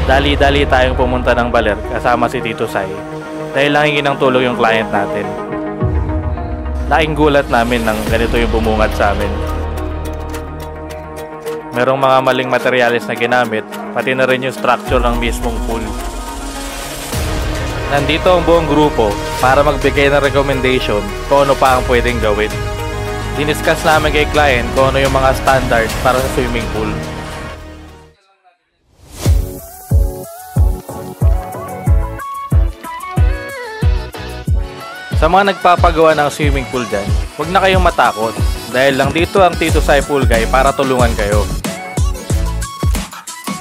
Dali-dali tayong pumunta ng Baler kasama si Tito Sai dahil lang hingin ng tulong yung client natin. Laking gulat namin nang ganito yung bumungad sa amin. Merong mga maling materyales na ginamit, pati na rin yung structure ng mismong pool. Nandito ang buong grupo para magbigay ng recommendation kung ano pa ang pwedeng gawin. Diniscuss namin kay client kung ano yung mga standards para sa swimming pool. Sa mga nagpapagawa ng swimming pool dyan, huwag na kayong matakot dahil lang dito ang Tito Sai Pool Guy para tulungan kayo.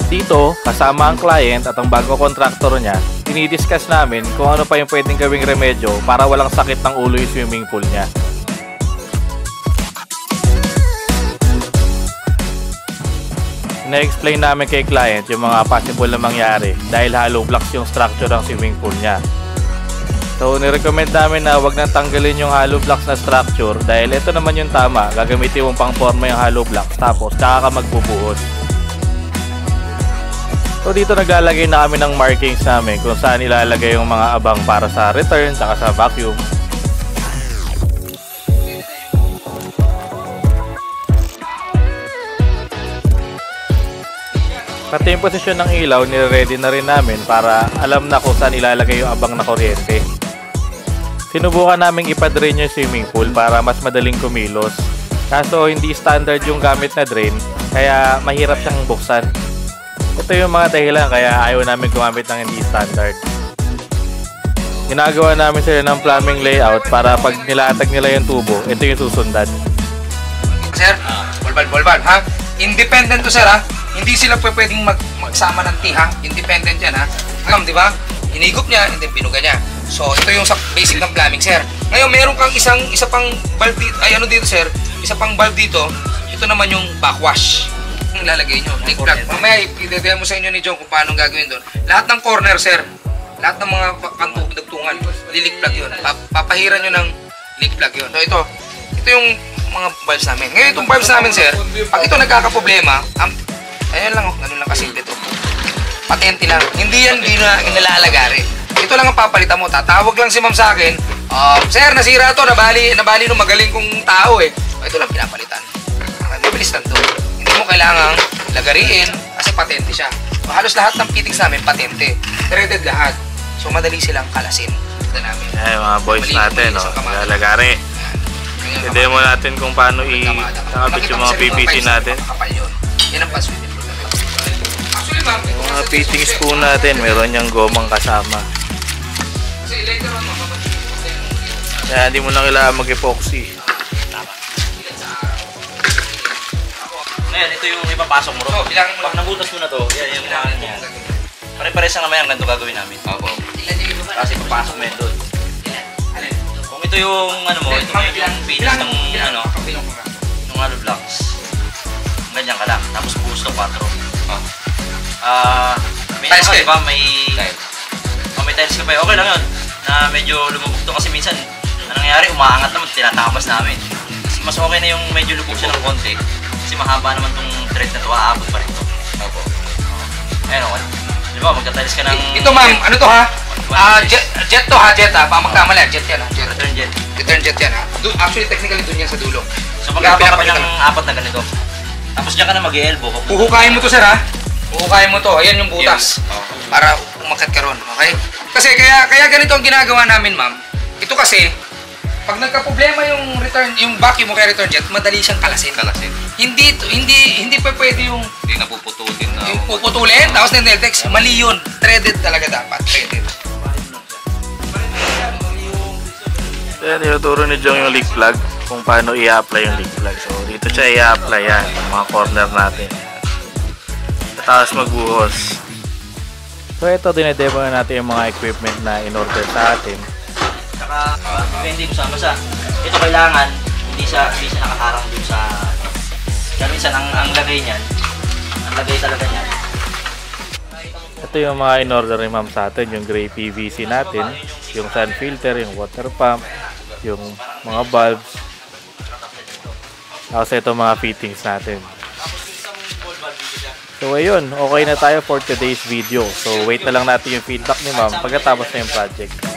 Dito, kasama ang client at ang bago kontraktor niya, dinidiscuss namin kung ano pa yung pwedeng gawing remedyo para walang sakit ng ulo yung swimming pool niya. Na-explain namin kay client yung mga possible na mangyari dahil hollow blocks yung structure ng swimming pool niya. So, nirecommend namin na wag nang tanggalin yung hollow blocks na structure dahil ito naman yung tama, gagamitin mong pang forma yung hollow blocks tapos tsaka ka magbubuhos. So, dito naglalagay na kami ng markings namin kung saan ilalagay yung mga abang para sa return tsaka sa vacuum. Pati yung posisyon ng ilaw, nire-ready na rin namin para alam na kung saan ilalagay yung abang na kuryente. Sinubukan naming ipa-drain yung swimming pool para mas madaling kumilos. Kaso hindi standard yung gamit na drain, kaya mahirap siyang buksan. Ito yung mga dahilan kaya ayaw namin gumamit ng hindi standard. Ginagawa namin sila ng plumbing layout para pag nilatag nila yung tubo, ito yung susundan. Sir, bulbal, ha? Independent to, sir, ha? Hindi sila pwedeng magsama ng T, ha? Independent yan, ha? Alam, di ba? Hinigop niya, and then binuga niya. So, ito yung basic ng plumbing, sir. Ngayon, meron kang isa pang valve dito, dito, sir? Isa pang valve dito. Ito naman yung backwash. Yung lalagay nyo. Leak plug. Mamaya, i-demo sa inyo ni John kung paano gagawin doon. Lahat ng corner, sir. Lahat ng mga pantugtungan, lilik plug yun. Papahiran nyo ng leak plug yun. So, ito yung mga valves namin. Ngayon, itong valves namin, sir, pag ito nagkakaproblema, ayan lang, ganun lang kasimple ito. Patente lang. Hindi yan inalalagari. Ito lang ang papalitan mo. Tatawag lang si ma'am sa akin, sir, nasira to, nabali nung magaling kong tao eh. Ito lang pinapalitan. Mabilis lang to. Hindi mo kailangang lagariin kasi patente siya. So, halos lahat ng fittings namin patente. Threaded lahat. So, madali silang kalasin. Ito namin. Ay, mga boys natin, no? Lalagari. I-demo natin kung paano i-nakabit yung mga PVC natin. Yan ang pa-swimming pool. Actually, ma'am, mga fittings po natin, meron niyang gomang kasama. Kaya hindi mo na kailangan mag-epoxy. Ngayon, ito yung ipapasok mo ro. Pag nabutas mo na to, yan yung mga ano yan. Pare-pares na naman yan, ganito gagawin namin. Kasi papasok mo yan doon. Kung ito yung ano mo, ito yung finish ng ano, ng hollow blocks. Ganyan ka lang. Tapos buhos to 4. May tiles ka, diba? May tiles ka pa. Okay lang yun. Na medyo lumubog to kasi minsan anong nangyayari, umaangat naman, tinatamas namin. Mas okay na yung medyo lubog siya ng konti. Kasi mahaba naman tong thread na to, aabot pa rin to. Ayun o. Diba, magka-tiles ka ng... Ito ma'am, ano to ha? Jet to ha, jet ha. Baka magkamali ha, jet yan ha. Return jet. Return jet yan ha. Actually, technically dun yan sa dulo. So mag-aabang kami ng 4 na ganito. Tapos dyan ka na mag-elbow. Huhukayin mo to sir ha. Huhukayin mo to. Ayan yung butas. Para umakat ka ron. Okay? Kasi kaya ganito ang ginagawa namin ma'am. Ito kasi, pag nagka-problema yung vacuum mo kaya return jet, madali siyang kalasin. Hindi pa pwede yung hindi na puputulin na. Yung puputulin, tapos ng Deltex, mali yun. Threaded talaga dapat. Threaded. Kaya tinuturo ni Jong yung leak plug kung paano i-apply yung leak plug. So dito siya i-apply yan, yung mga corner natin. Tapos magbuhos. So ito, dinedemo na natin yung mga equipment na in-order sa atin. Saka, depende mo sa ito kailangan, hindi siya nakaharang dun sa... Kaya minsan, ang lagay niyan, ang lagay talaga niyan. Ito yung mga in-order ni ma'am sa atin, yung gray PVC natin, yung sun filter, yung water pump, yung mga valves. Tapos ito mga fittings natin. So ayun, okay na tayo for today's video. So wait na lang natin yung feedback ni ma'am pagkatapos na yung project.